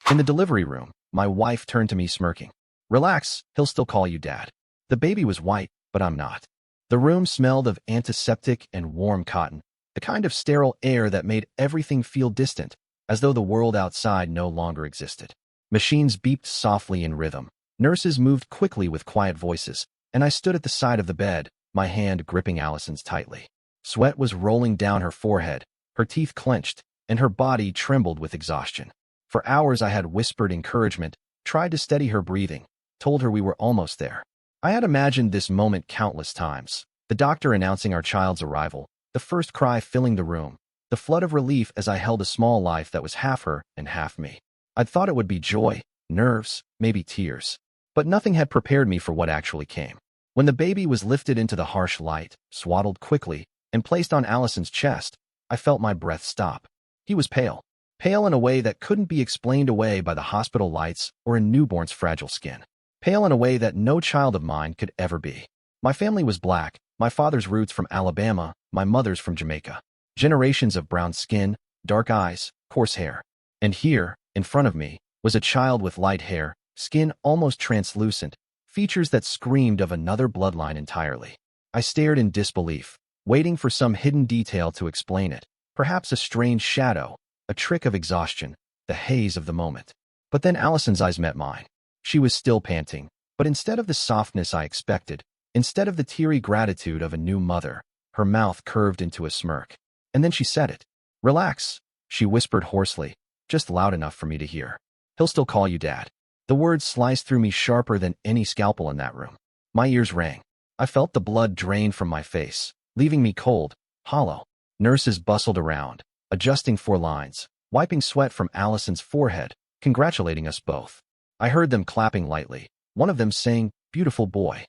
In the delivery room, my wife turned to me smirking. Relax, he'll still call you dad. The baby was white, but I'm not. The room smelled of antiseptic and warm cotton, the kind of sterile air that made everything feel distant, as though the world outside no longer existed. Machines beeped softly in rhythm. Nurses moved quickly with quiet voices, and I stood at the side of the bed, my hand gripping Allison's tightly. Sweat was rolling down her forehead, her teeth clenched, and her body trembled with exhaustion. For hours I had whispered encouragement, tried to steady her breathing, told her we were almost there. I had imagined this moment countless times. The doctor announcing our child's arrival, the first cry filling the room, the flood of relief as I held a small life that was half her and half me. I'd thought it would be joy, nerves, maybe tears. But nothing had prepared me for what actually came. When the baby was lifted into the harsh light, swaddled quickly, and placed on Allison's chest, I felt my breath stop. He was pale. Pale in a way that couldn't be explained away by the hospital lights or a newborn's fragile skin. Pale in a way that no child of mine could ever be. My family was black, my father's roots from Alabama, my mother's from Jamaica. Generations of brown skin, dark eyes, coarse hair. And here, in front of me, was a child with light hair, skin almost translucent, features that screamed of another bloodline entirely. I stared in disbelief, waiting for some hidden detail to explain it, perhaps a strange shadow, a trick of exhaustion, the haze of the moment. But then Allison's eyes met mine. She was still panting, but instead of the softness I expected, instead of the teary gratitude of a new mother, her mouth curved into a smirk. And then she said it. Relax, she whispered hoarsely, just loud enough for me to hear. He'll still call you dad. The words sliced through me sharper than any scalpel in that room. My ears rang. I felt the blood drain from my face, leaving me cold, hollow. Nurses bustled around, adjusting 4 lines, wiping sweat from Allison's forehead, congratulating us both. I heard them clapping lightly, one of them saying, "Beautiful boy."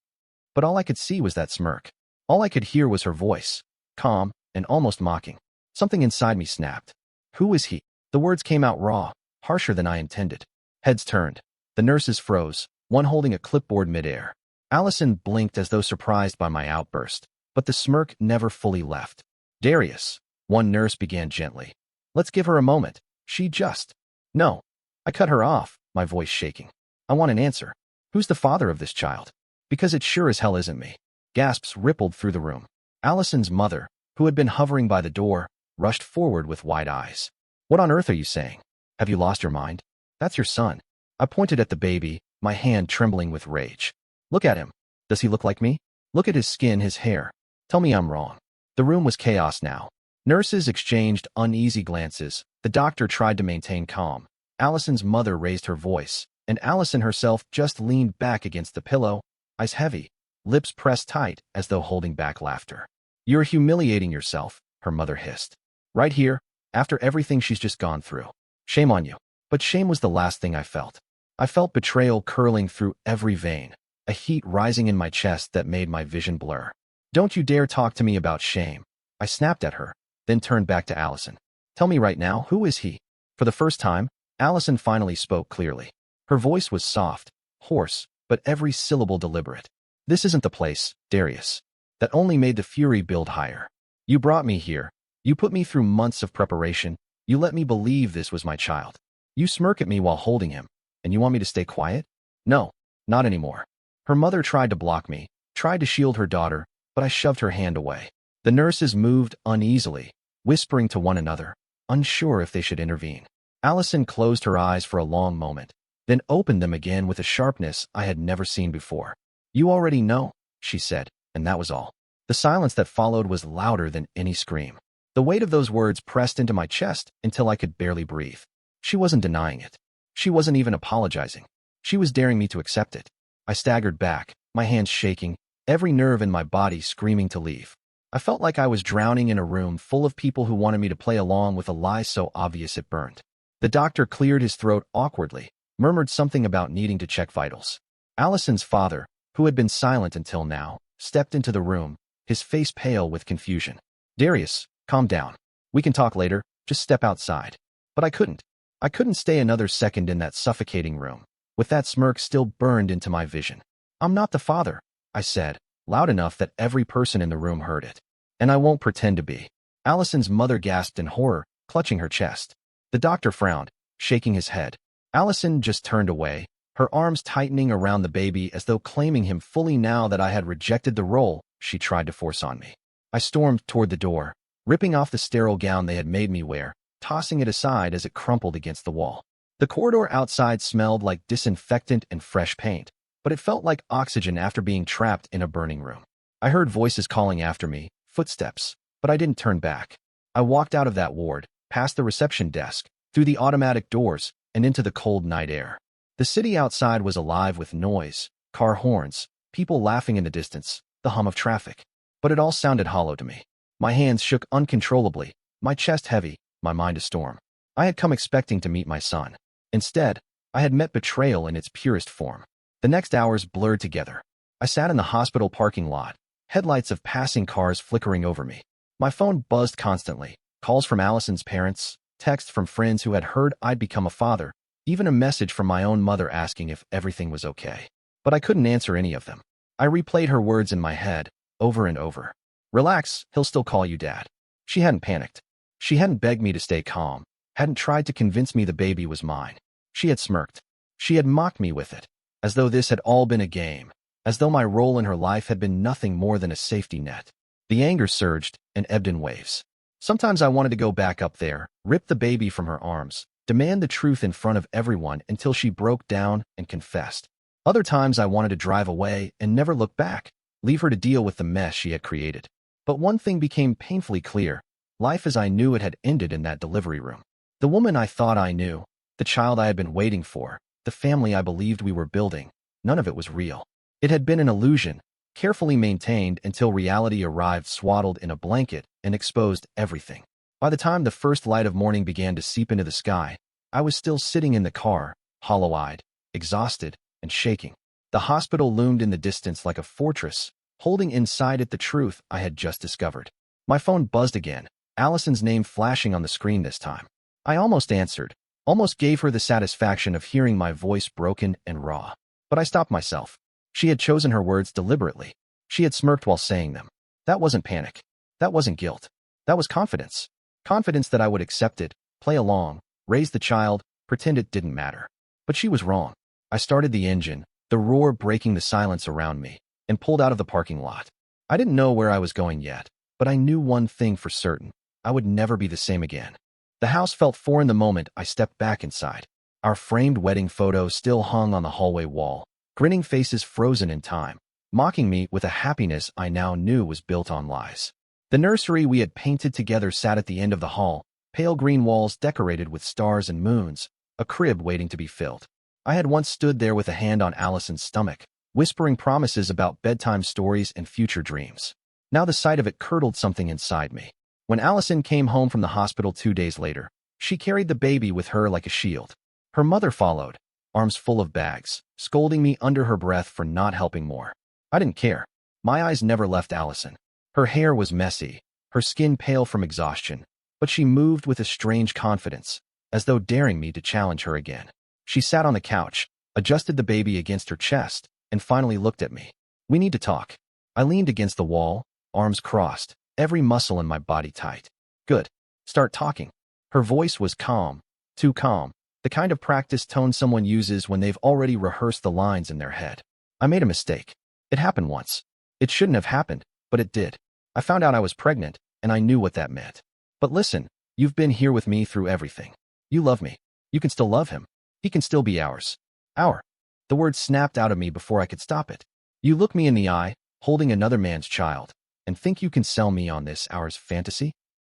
But all I could see was that smirk. All I could hear was her voice, calm and almost mocking. Something inside me snapped. Who is he? The words came out raw, harsher than I intended. Heads turned. The nurses froze, one holding a clipboard midair. Allison blinked as though surprised by my outburst, but the smirk never fully left. Darius, one nurse began gently. Let's give her a moment. She just... No. I cut her off, my voice shaking. I want an answer. Who's the father of this child? Because it sure as hell isn't me. Gasps rippled through the room. Allison's mother, who had been hovering by the door, rushed forward with wide eyes. What on earth are you saying? Have you lost your mind? That's your son. I pointed at the baby, my hand trembling with rage. Look at him. Does he look like me? Look at his skin, his hair. Tell me I'm wrong. The room was chaos now. Nurses exchanged uneasy glances. The doctor tried to maintain calm. Allison's mother raised her voice, and Allison herself just leaned back against the pillow, eyes heavy, lips pressed tight as though holding back laughter. You're humiliating yourself, her mother hissed. Right here, after everything she's just gone through. Shame on you. But shame was the last thing I felt. I felt betrayal curling through every vein, a heat rising in my chest that made my vision blur. Don't you dare talk to me about shame. I snapped at her, then turned back to Allison. Tell me right now, who is he? For the first time, Allison finally spoke clearly. Her voice was soft, hoarse, but every syllable deliberate. This isn't the place, Darius. That only made the fury build higher. You brought me here. You put me through months of preparation. You let me believe this was my child. You smirk at me while holding him, and you want me to stay quiet? No, not anymore. Her mother tried to block me, tried to shield her daughter, but I shoved her hand away. The nurses moved uneasily, whispering to one another, unsure if they should intervene. Allison closed her eyes for a long moment, then opened them again with a sharpness I had never seen before. You already know, she said, and that was all. The silence that followed was louder than any scream. The weight of those words pressed into my chest until I could barely breathe. She wasn't denying it. She wasn't even apologizing. She was daring me to accept it. I staggered back, my hands shaking, every nerve in my body screaming to leave. I felt like I was drowning in a room full of people who wanted me to play along with a lie so obvious it burned. The doctor cleared his throat awkwardly, murmured something about needing to check vitals. Allison's father, who had been silent until now, stepped into the room, his face pale with confusion. Darius, calm down. We can talk later, just step outside. But I couldn't. I couldn't stay another second in that suffocating room, with that smirk still burned into my vision. I'm not the father, I said, loud enough that every person in the room heard it. And I won't pretend to be. Allison's mother gasped in horror, clutching her chest. The doctor frowned, shaking his head. Allison just turned away, her arms tightening around the baby as though claiming him fully now that I had rejected the role she tried to force on me. I stormed toward the door, ripping off the sterile gown they had made me wear, tossing it aside as it crumpled against the wall. The corridor outside smelled like disinfectant and fresh paint, but it felt like oxygen after being trapped in a burning room. I heard voices calling after me, footsteps, but I didn't turn back. I walked out of that ward, past the reception desk, through the automatic doors, and into the cold night air. The city outside was alive with noise, car horns, people laughing in the distance, the hum of traffic. But it all sounded hollow to me. My hands shook uncontrollably, my chest heavy, my mind a storm. I had come expecting to meet my son. Instead, I had met betrayal in its purest form. The next hours blurred together. I sat in the hospital parking lot, headlights of passing cars flickering over me. My phone buzzed constantly, calls from Allison's parents, texts from friends who had heard I'd become a father, even a message from my own mother asking if everything was okay. But I couldn't answer any of them. I replayed her words in my head, over and over. Relax, he'll still call you dad. She hadn't panicked. She hadn't begged me to stay calm, hadn't tried to convince me the baby was mine. She had smirked. She had mocked me with it, as though this had all been a game, as though my role in her life had been nothing more than a safety net. The anger surged and ebbed in waves. Sometimes I wanted to go back up there, rip the baby from her arms, demand the truth in front of everyone until she broke down and confessed. Other times I wanted to drive away and never look back, leave her to deal with the mess she had created. But one thing became painfully clear. Life as I knew it had ended in that delivery room. The woman I thought I knew, the child I had been waiting for, the family I believed we were building, none of it was real. It had been an illusion, carefully maintained until reality arrived swaddled in a blanket and exposed everything. By the time the first light of morning began to seep into the sky, I was still sitting in the car, hollow-eyed, exhausted, and shaking. The hospital loomed in the distance like a fortress, holding inside it the truth I had just discovered. My phone buzzed again, Allison's name flashing on the screen this time. I almost answered, almost gave her the satisfaction of hearing my voice broken and raw. But I stopped myself. She had chosen her words deliberately. She had smirked while saying them. That wasn't panic. That wasn't guilt. That was confidence. Confidence that I would accept it, play along, raise the child, pretend it didn't matter. But she was wrong. I started the engine, the roar breaking the silence around me, and pulled out of the parking lot. I didn't know where I was going yet, but I knew one thing for certain. I would never be the same again. The house felt foreign the moment I stepped back inside. Our framed wedding photo still hung on the hallway wall, grinning faces frozen in time, mocking me with a happiness I now knew was built on lies. The nursery we had painted together sat at the end of the hall, pale green walls decorated with stars and moons, a crib waiting to be filled. I had once stood there with a hand on Allison's stomach, whispering promises about bedtime stories and future dreams. Now the sight of it curdled something inside me. When Allison came home from the hospital 2 days later, she carried the baby with her like a shield. Her mother followed, arms full of bags, scolding me under her breath for not helping more. I didn't care. My eyes never left Allison. Her hair was messy, her skin pale from exhaustion, but she moved with a strange confidence, as though daring me to challenge her again. She sat on the couch, adjusted the baby against her chest, and finally looked at me. We need to talk. I leaned against the wall, arms crossed, every muscle in my body tight. Good. Start talking. Her voice was calm, too calm, the kind of practice tone someone uses when they've already rehearsed the lines in their head. I made a mistake. It happened once. It shouldn't have happened, but it did. I found out I was pregnant, and I knew what that meant. But listen, you've been here with me through everything. You love me. You can still love him. He can still be ours. Our. The word snapped out of me before I could stop it. You look me in the eye, holding another man's child, and think you can sell me on this ours fantasy?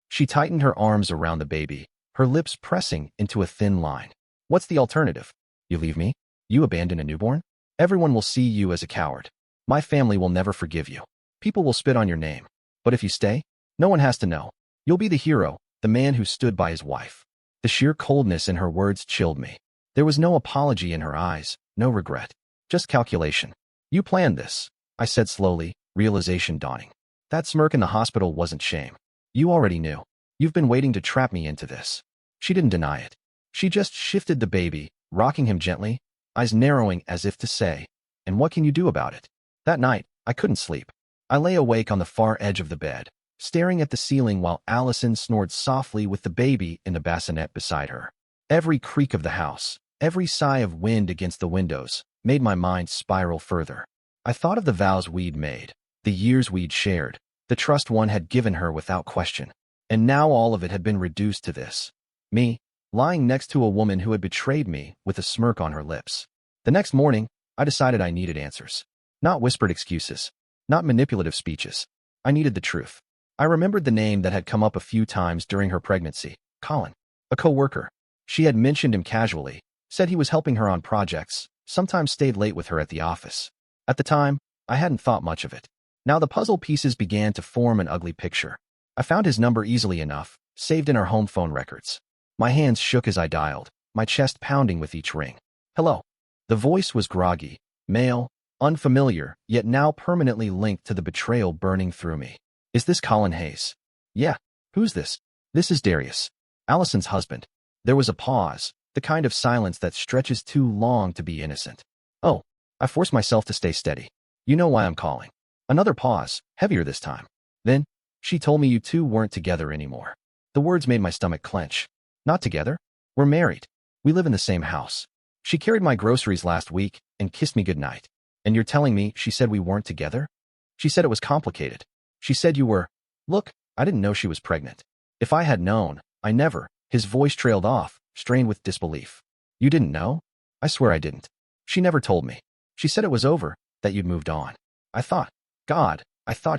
She tightened her arms around the baby, her lips pressing into a thin line. What's the alternative? You leave me? You abandon a newborn? Everyone will see you as a coward. My family will never forgive you. People will spit on your name. But if you stay, no one has to know. You'll be the hero, the man who stood by his wife. The sheer coldness in her words chilled me. There was no apology in her eyes, no regret. Just calculation. You planned this, I said slowly, realization dawning. That smirk in the hospital wasn't shame. You already knew. You've been waiting to trap me into this. She didn't deny it. She just shifted the baby, rocking him gently, eyes narrowing as if to say, and what can you do about it? That night, I couldn't sleep. I lay awake on the far edge of the bed, staring at the ceiling while Allison snored softly with the baby in the bassinet beside her. Every creak of the house, Every sigh of wind against the windows made my mind spiral further. I thought of the vows we'd made, the years we'd shared, the trust one had given her without question. And now all of it had been reduced to this. Me, lying next to a woman who had betrayed me with a smirk on her lips. The next morning, I decided I needed answers. Not whispered excuses. Not manipulative speeches. I needed the truth. I remembered the name that had come up a few times during her pregnancy, Colin. A co-worker. She had mentioned him casually, said he was helping her on projects, sometimes stayed late with her at the office. At the time, I hadn't thought much of it. Now the puzzle pieces began to form an ugly picture. I found his number easily enough, saved in our home phone records. My hands shook as I dialed, my chest pounding with each ring. Hello. The voice was groggy, male, unfamiliar, yet now permanently linked to the betrayal burning through me. Is this Colin Hayes? Yeah. Who's this? This is Darius, Allison's husband. There was a pause, the kind of silence that stretches too long to be innocent. Oh, I forced myself to stay steady. You know why I'm calling. Another pause, heavier this time. Then, she told me you two weren't together anymore. The words made my stomach clench. Not together? We're married. We live in the same house. She carried my groceries last week and kissed me goodnight. And you're telling me she said we weren't together? She said it was complicated. She said you were. Look, I didn't know she was pregnant. If I had known, I never. His voice trailed off, strained with disbelief. You didn't know? I swear I didn't. She never told me. She said it was over, that you'd moved on. I thought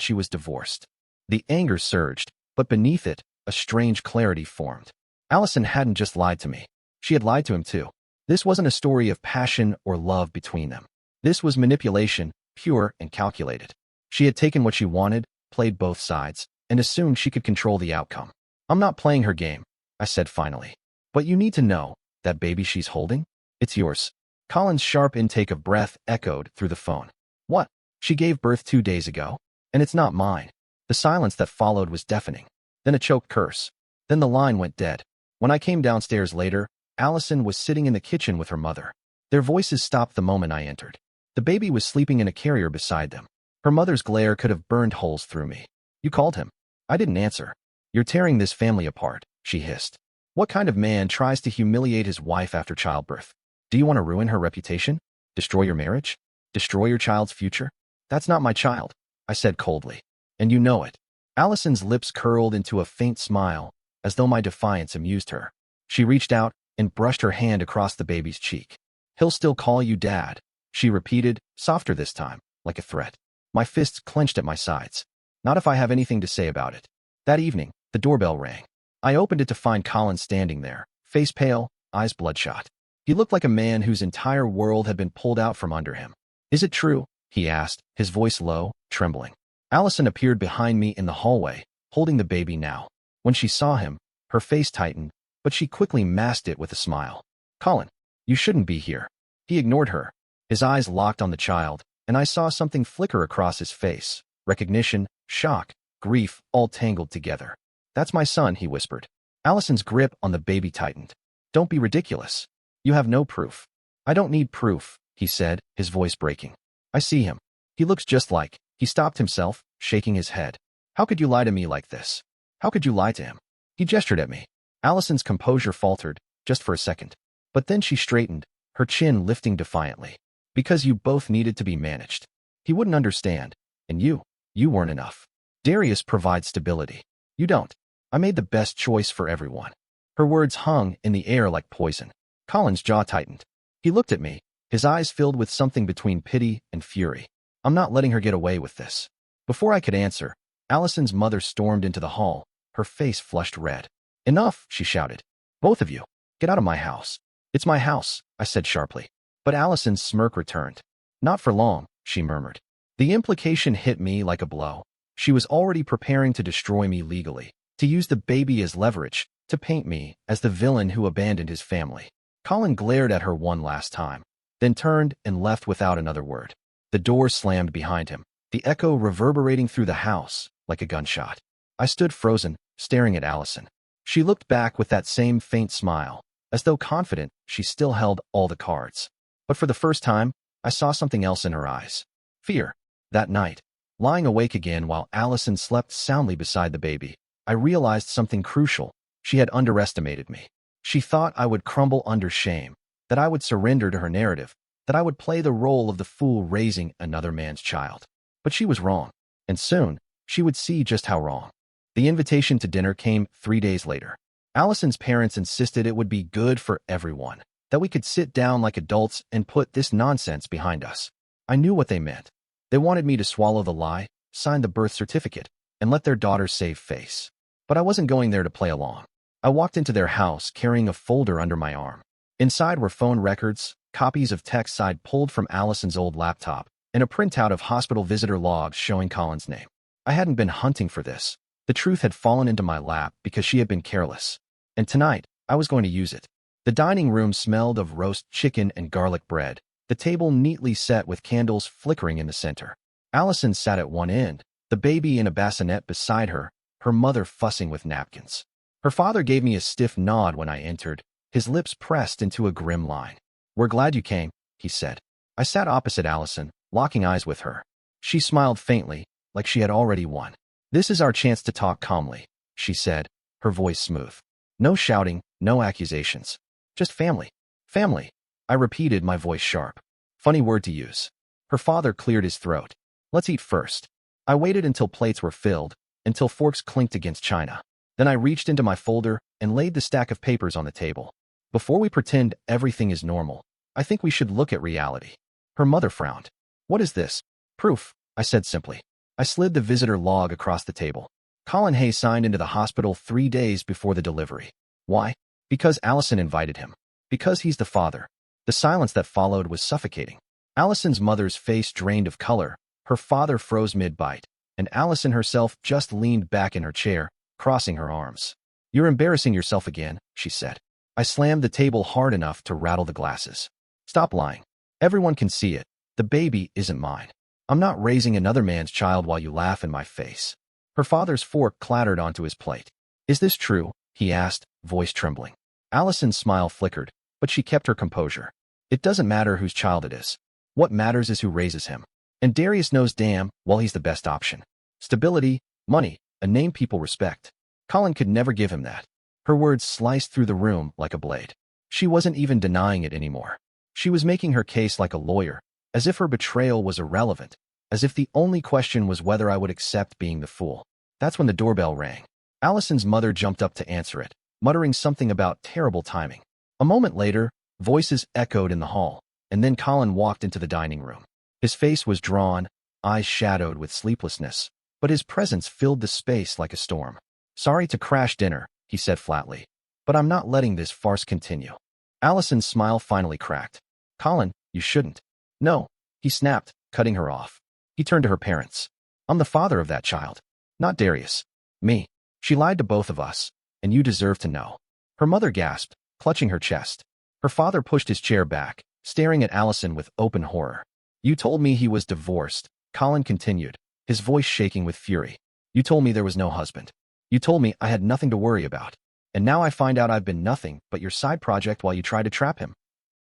she was divorced. The anger surged, but beneath it, a strange clarity formed. Allison hadn't just lied to me. She had lied to him too. This wasn't a story of passion or love between them. This was manipulation, pure and calculated. She had taken what she wanted, played both sides, and assumed she could control the outcome. I'm not playing her game, I said finally. But you need to know, that baby she's holding? It's yours. Colin's sharp intake of breath echoed through the phone. What? She gave birth 2 days ago? And it's not mine. The silence that followed was deafening. Then a choked curse. Then the line went dead. When I came downstairs later, Allison was sitting in the kitchen with her mother. Their voices stopped the moment I entered. The baby was sleeping in a carrier beside them. Her mother's glare could have burned holes through me. You called him. I didn't answer. You're tearing this family apart, she hissed. What kind of man tries to humiliate his wife after childbirth? Do you want to ruin her reputation? Destroy your marriage? Destroy your child's future? That's not my child, I said coldly. And you know it. Allison's lips curled into a faint smile, as though my defiance amused her. She reached out and brushed her hand across the baby's cheek. He'll still call you Dad, she repeated, softer this time, like a threat. My fists clenched at my sides. Not if I have anything to say about it. That evening, the doorbell rang. I opened it to find Colin standing there, face pale, eyes bloodshot. He looked like a man whose entire world had been pulled out from under him. Is it true? He asked, his voice low, trembling. Allison appeared behind me in the hallway, holding the baby now. When she saw him, her face tightened, but she quickly masked it with a smile. Colin, you shouldn't be here. He ignored her. His eyes locked on the child, and I saw something flicker across his face. Recognition, shock, grief, all tangled together. That's my son, he whispered. Allison's grip on the baby tightened. Don't be ridiculous. You have no proof. I don't need proof, he said, his voice breaking. I see him. He looks just like. He stopped himself, shaking his head. How could you lie to me like this? How could you lie to him? He gestured at me. Allison's composure faltered, just for a second. But then she straightened, her chin lifting defiantly. Because you both needed to be managed. He wouldn't understand. And you weren't enough. Darius provides stability. You don't. I made the best choice for everyone. Her words hung in the air like poison. Colin's jaw tightened. He looked at me, his eyes filled with something between pity and fury. I'm not letting her get away with this. Before I could answer, Allison's mother stormed into the hall, her face flushed red. Enough, she shouted. Both of you, get out of my house. It's my house, I said sharply. But Allison's smirk returned. Not for long, she murmured. The implication hit me like a blow. She was already preparing to destroy me legally, to use the baby as leverage, to paint me as the villain who abandoned his family. Colin glared at her one last time, then turned and left without another word. The door slammed behind him, the echo reverberating through the house like a gunshot. I stood frozen, staring at Allison. She looked back with that same faint smile, as though confident she still held all the cards. But for the first time, I saw something else in her eyes. Fear. That night, lying awake again while Allison slept soundly beside the baby, I realized something crucial. She had underestimated me. She thought I would crumble under shame, that I would surrender to her narrative, that I would play the role of the fool raising another man's child. But she was wrong, and soon she would see just how wrong. The invitation to dinner came 3 days later. Allison's parents insisted it would be good for everyone, that we could sit down like adults and put this nonsense behind us. I knew what they meant. They wanted me to swallow the lie, sign the birth certificate, and let their daughter save face. But I wasn't going there to play along. I walked into their house carrying a folder under my arm. Inside were phone records, copies of texts I'd pulled from Allison's old laptop, and a printout of hospital visitor logs showing Colin's name. I hadn't been hunting for this. The truth had fallen into my lap because she had been careless. And tonight, I was going to use it. The dining room smelled of roast chicken and garlic bread, the table neatly set with candles flickering in the center. Allison sat at one end, the baby in a bassinet beside her, her mother fussing with napkins. Her father gave me a stiff nod when I entered, his lips pressed into a grim line. "We're glad you came," he said. I sat opposite Allison, locking eyes with her. She smiled faintly, like she had already won. "This is our chance to talk calmly," she said, her voice smooth. "No shouting, no accusations. Just family. Family." I repeated, my voice sharp. Funny word to use. Her father cleared his throat. "Let's eat first." I waited until plates were filled, until forks clinked against china. Then I reached into my folder and laid the stack of papers on the table. "Before we pretend everything is normal, I think we should look at reality." Her mother frowned. "What is this?" "Proof," I said simply. I slid the visitor log across the table. Colin Hay signed into the hospital 3 days before the delivery. Why? Because Allison invited him. Because he's the father. The silence that followed was suffocating. Allison's mother's face drained of color, her father froze mid-bite, and Allison herself just leaned back in her chair, crossing her arms. "You're embarrassing yourself again," she said. I slammed the table hard enough to rattle the glasses. "Stop lying. Everyone can see it. The baby isn't mine. I'm not raising another man's child while you laugh in my face." Her father's fork clattered onto his plate. "Is this true?" he asked, voice trembling. Allison's smile flickered, but she kept her composure. "It doesn't matter whose child it is. What matters is who raises him. And Darius knows damn well he's the best option. Stability, money, a name people respect. Colin could never give him that." Her words sliced through the room like a blade. She wasn't even denying it anymore. She was making her case like a lawyer, as if her betrayal was irrelevant, as if the only question was whether I would accept being the fool. That's when the doorbell rang. Allison's mother jumped up to answer it, muttering something about terrible timing. A moment later, voices echoed in the hall, and then Colin walked into the dining room. His face was drawn, eyes shadowed with sleeplessness, but his presence filled the space like a storm. "Sorry to crash dinner," he said flatly, "but I'm not letting this farce continue." Allison's smile finally cracked. "Colin, you shouldn't." "No," he snapped, cutting her off. He turned to her parents. "I'm the father of that child, not Darius. Me. She lied to both of us, and you deserve to know." Her mother gasped, clutching her chest. Her father pushed his chair back, staring at Allison with open horror. "You told me he was divorced," Colin continued, his voice shaking with fury. "You told me there was no husband. You told me I had nothing to worry about. And now I find out I've been nothing but your side project while you try to trap him."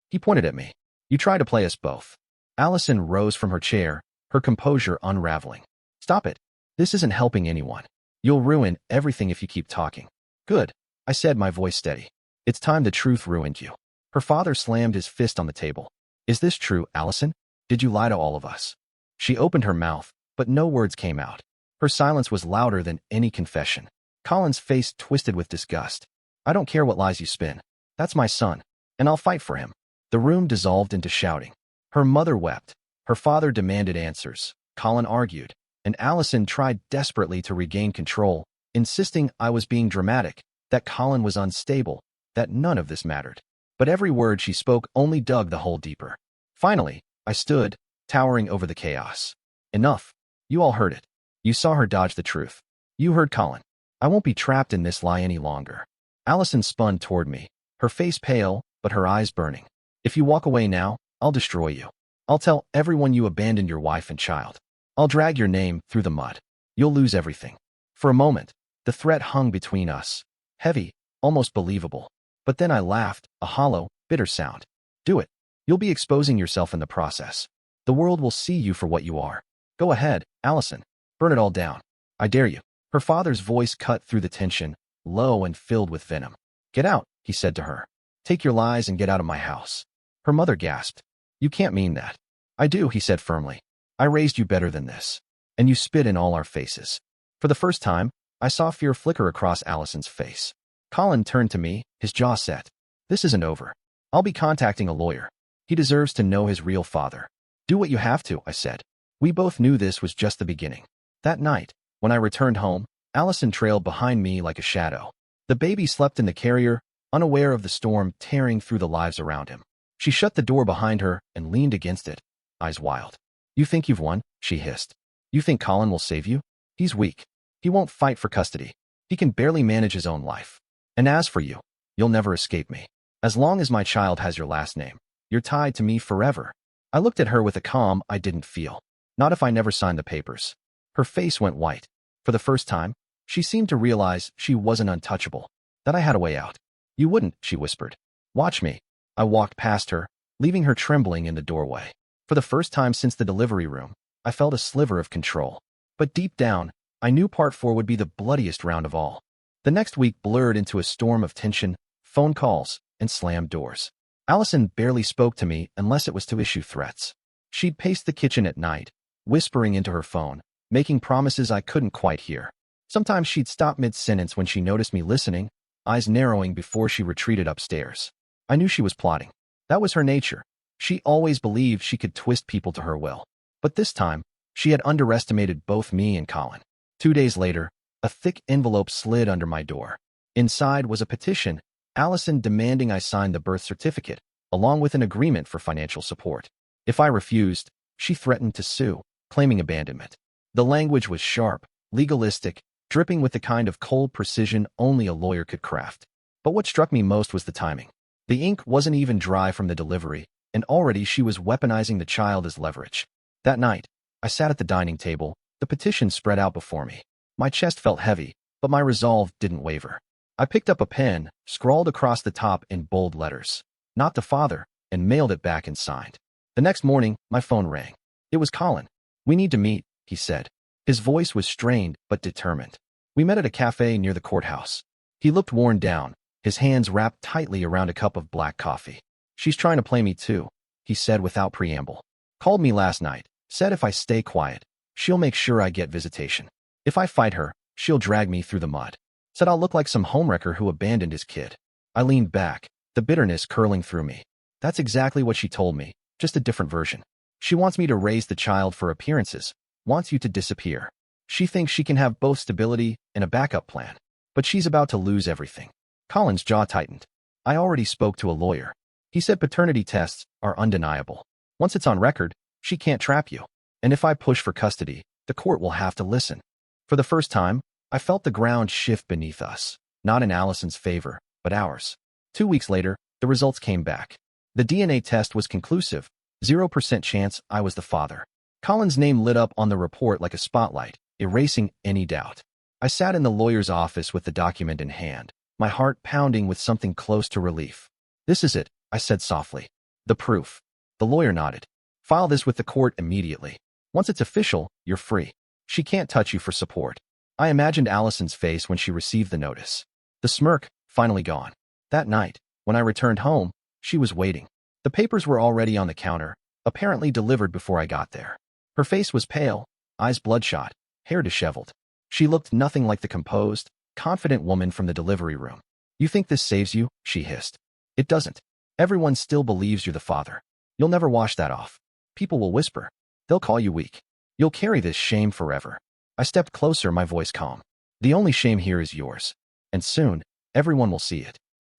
He pointed at me. "You try to play us both." Allison rose from her chair, her composure unraveling. "Stop it. This isn't helping anyone. You'll ruin everything if you keep talking." "Good," I said, my voice steady. "It's time the truth ruined you." Her father slammed his fist on the table. "Is this true, Allison? Did you lie to all of us?" She opened her mouth, but no words came out. Her silence was louder than any confession. Colin's face twisted with disgust. "I don't care what lies you spin. That's my son, and I'll fight for him." The room dissolved into shouting. Her mother wept. Her father demanded answers. Colin argued, and Allison tried desperately to regain control, insisting I was being dramatic, that Colin was unstable, that none of this mattered. But every word she spoke only dug the hole deeper. Finally, I stood, towering over the chaos. "Enough. You all heard it. You saw her dodge the truth. You heard Colin. I won't be trapped in this lie any longer." Allison spun toward me, her face pale, but her eyes burning. "If you walk away now, I'll destroy you. I'll tell everyone you abandoned your wife and child. I'll drag your name through the mud. You'll lose everything." For a moment, the threat hung between us, heavy, almost believable. But then I laughed, a hollow, bitter sound. "Do it. You'll be exposing yourself in the process. The world will see you for what you are. Go ahead, Allison. Burn it all down. I dare you." Her father's voice cut through the tension, low and filled with venom. "Get out," he said to her. "Take your lies and get out of my house." Her mother gasped. You can't mean that. I do, he said firmly. I raised you better than this. And you spit in all our faces. For the first time, I saw fear flicker across Allison's face. Colin turned to me, his jaw set. This isn't over. I'll be contacting a lawyer. He deserves to know his real father. Do what you have to, I said. We both knew this was just the beginning. That night, when I returned home, Allison trailed behind me like a shadow. The baby slept in the carrier, unaware of the storm tearing through the lives around him. She shut the door behind her and leaned against it, eyes wild. You think you've won? She hissed. You think Colin will save you? He's weak. He won't fight for custody. He can barely manage his own life. And as for you, you'll never escape me. As long as my child has your last name, you're tied to me forever. I looked at her with a calm I didn't feel. Not if I never signed the papers. Her face went white. For the first time, she seemed to realize she wasn't untouchable, that I had a way out. You wouldn't, she whispered. Watch me. I walked past her, leaving her trembling in the doorway. For the first time since the delivery room, I felt a sliver of control. But deep down, I knew part 4 would be the bloodiest round of all. The next week blurred into a storm of tension, phone calls, and slammed doors. Allison barely spoke to me unless it was to issue threats. She'd pace the kitchen at night, whispering into her phone, making promises I couldn't quite hear. Sometimes she'd stop mid-sentence when she noticed me listening, eyes narrowing before she retreated upstairs. I knew she was plotting. That was her nature. She always believed she could twist people to her will. But this time, she had underestimated both me and Colin. 2 days later, a thick envelope slid under my door. Inside was a petition, Allison demanding I sign the birth certificate, along with an agreement for financial support. If I refused, she threatened to sue, claiming abandonment. The language was sharp, legalistic, dripping with the kind of cold precision only a lawyer could craft. But what struck me most was the timing. The ink wasn't even dry from the delivery, and already she was weaponizing the child as leverage. That night, I sat at the dining table, the petition spread out before me. My chest felt heavy, but my resolve didn't waver. I picked up a pen, scrawled across the top in bold letters, "Not to father," and mailed it back and signed. The next morning, my phone rang. It was Colin. We need to meet, he said. His voice was strained but determined. We met at a cafe near the courthouse. He looked worn down, his hands wrapped tightly around a cup of black coffee. She's trying to play me too, he said without preamble. Called me last night, said if I stay quiet, she'll make sure I get visitation. If I fight her, she'll drag me through the mud. Said I'll look like some homewrecker who abandoned his kid. I leaned back, the bitterness curling through me. That's exactly what she told me, just a different version. She wants me to raise the child for appearances, wants you to disappear. She thinks she can have both stability and a backup plan. But she's about to lose everything. Colin's jaw tightened. I already spoke to a lawyer. He said paternity tests are undeniable. Once it's on record, she can't trap you. And if I push for custody, the court will have to listen. For the first time, I felt the ground shift beneath us, not in Allison's favor, but ours. 2 weeks later, the results came back. The DNA test was conclusive, 0% chance I was the father. Colin's name lit up on the report like a spotlight, erasing any doubt. I sat in the lawyer's office with the document in hand, my heart pounding with something close to relief. This is it, I said softly. The proof. The lawyer nodded. File this with the court immediately. Once it's official, you're free. She can't touch you for support. I imagined Allison's face when she received the notice. The smirk, finally gone. That night, when I returned home, she was waiting. The papers were already on the counter, apparently delivered before I got there. Her face was pale, eyes bloodshot, hair disheveled. She looked nothing like the composed, confident woman from the delivery room. You think this saves you? She hissed. It doesn't. Everyone still believes you're the father. You'll never wash that off. People will whisper. They'll call you weak. You'll carry this shame forever. I stepped closer, my voice calm. The only shame here is yours. And soon, everyone will see it.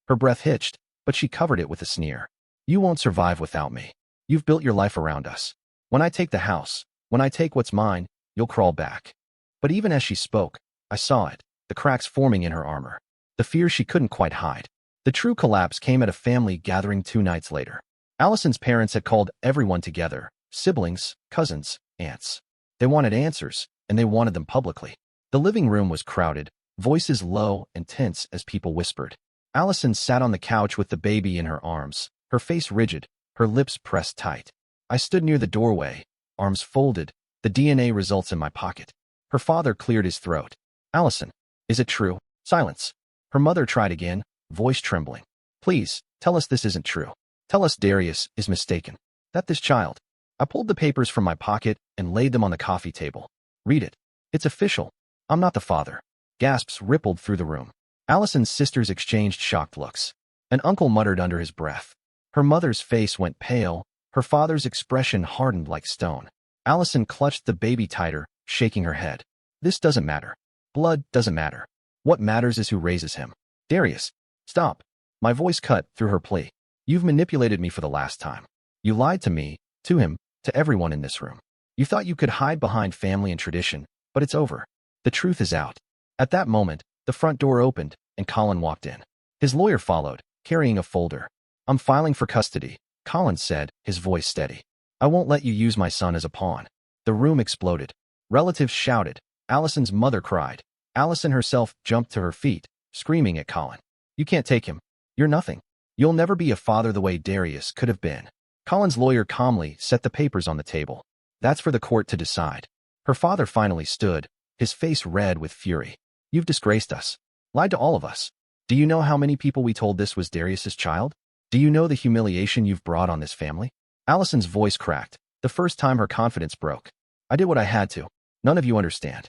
Her breath hitched, but she covered it with a sneer. You won't survive without me. You've built your life around us. When I take the house, when I take what's mine, you'll crawl back. But even as she spoke, I saw it, the cracks forming in her armor. The fear she couldn't quite hide. The true collapse came at a family gathering 2 nights later. Allison's parents had called everyone together, siblings, cousins, aunts. They wanted answers, and they wanted them publicly. The living room was crowded, voices low and tense as people whispered. Allison sat on the couch with the baby in her arms, her face rigid, her lips pressed tight. I stood near the doorway, arms folded, the DNA results in my pocket. Her father cleared his throat. Allison, is it true? Silence. Her mother tried again, voice trembling. Please, tell us this isn't true. Tell us Darius is mistaken. That this child. I pulled the papers from my pocket and laid them on the coffee table. Read it. It's official. I'm not the father. Gasps rippled through the room. Allison's sisters exchanged shocked looks. An uncle muttered under his breath. Her mother's face went pale. Her father's expression hardened like stone. Allison clutched the baby tighter, shaking her head. This doesn't matter. Blood doesn't matter. What matters is who raises him. Darius, stop. My voice cut through her plea. You've manipulated me for the last time. You lied to me, to him, to everyone in this room. You thought you could hide behind family and tradition, but it's over. The truth is out. At that moment, the front door opened, and Colin walked in. His lawyer followed, carrying a folder. I'm filing for custody, Colin said, his voice steady. I won't let you use my son as a pawn. The room exploded. Relatives shouted. Allison's mother cried. Allison herself jumped to her feet, screaming at Colin. You can't take him. You're nothing. You'll never be a father the way Darius could have been. Colin's lawyer calmly set the papers on the table. That's for the court to decide. Her father finally stood, his face red with fury. You've disgraced us. Lied to all of us. Do you know how many people we told this was Darius's child? Do you know the humiliation you've brought on this family? Allison's voice cracked, the first time her confidence broke. I did what I had to. None of you understand.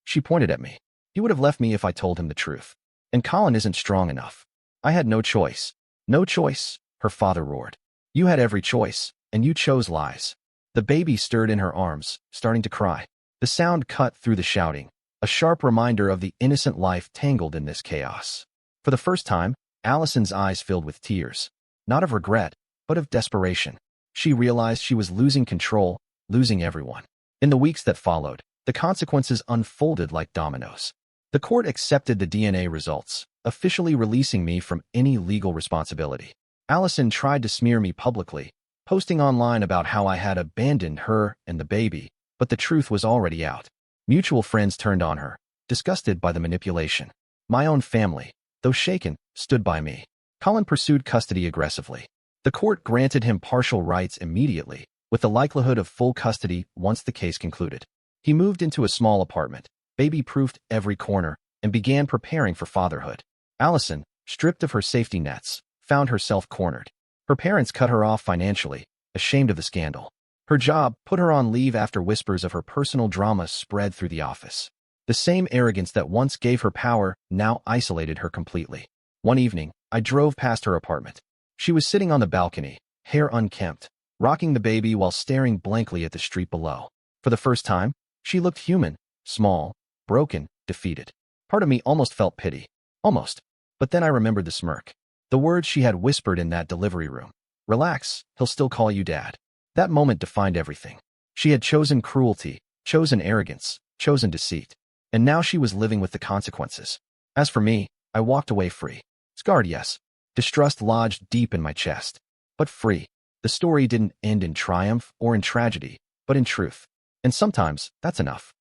She pointed at me. He would have left me if I told him the truth. And Colin isn't strong enough. I had no choice. No choice, her father roared. You had every choice, and you chose lies. The baby stirred in her arms, starting to cry. The sound cut through the shouting, a sharp reminder of the innocent life tangled in this chaos. For the first time, Allison's eyes filled with tears. Not of regret, but of desperation. She realized she was losing control, losing everyone. In the weeks that followed, the consequences unfolded like dominoes. The court accepted the DNA results, officially releasing me from any legal responsibility. Allison tried to smear me publicly, posting online about how I had abandoned her and the baby, but the truth was already out. Mutual friends turned on her, disgusted by the manipulation. My own family, though shaken, stood by me. Colin pursued custody aggressively. The court granted him partial rights immediately, with the likelihood of full custody once the case concluded. He moved into a small apartment, baby-proofed every corner, and began preparing for fatherhood. Allison, stripped of her safety nets, found herself cornered. Her parents cut her off financially, ashamed of the scandal. Her job put her on leave after whispers of her personal drama spread through the office. The same arrogance that once gave her power now isolated her completely. One evening, I drove past her apartment. She was sitting on the balcony, hair unkempt, rocking the baby while staring blankly at the street below. For the first time, she looked human, small, broken, defeated. Part of me almost felt pity. Almost. But then I remembered the smirk. The words she had whispered in that delivery room. Relax, he'll still call you dad. That moment defined everything. She had chosen cruelty, chosen arrogance, chosen deceit. And now she was living with the consequences. As for me, I walked away free. Scarred, yes. Distrust lodged deep in my chest. But free. The story didn't end in triumph or in tragedy, but in truth. And sometimes, that's enough.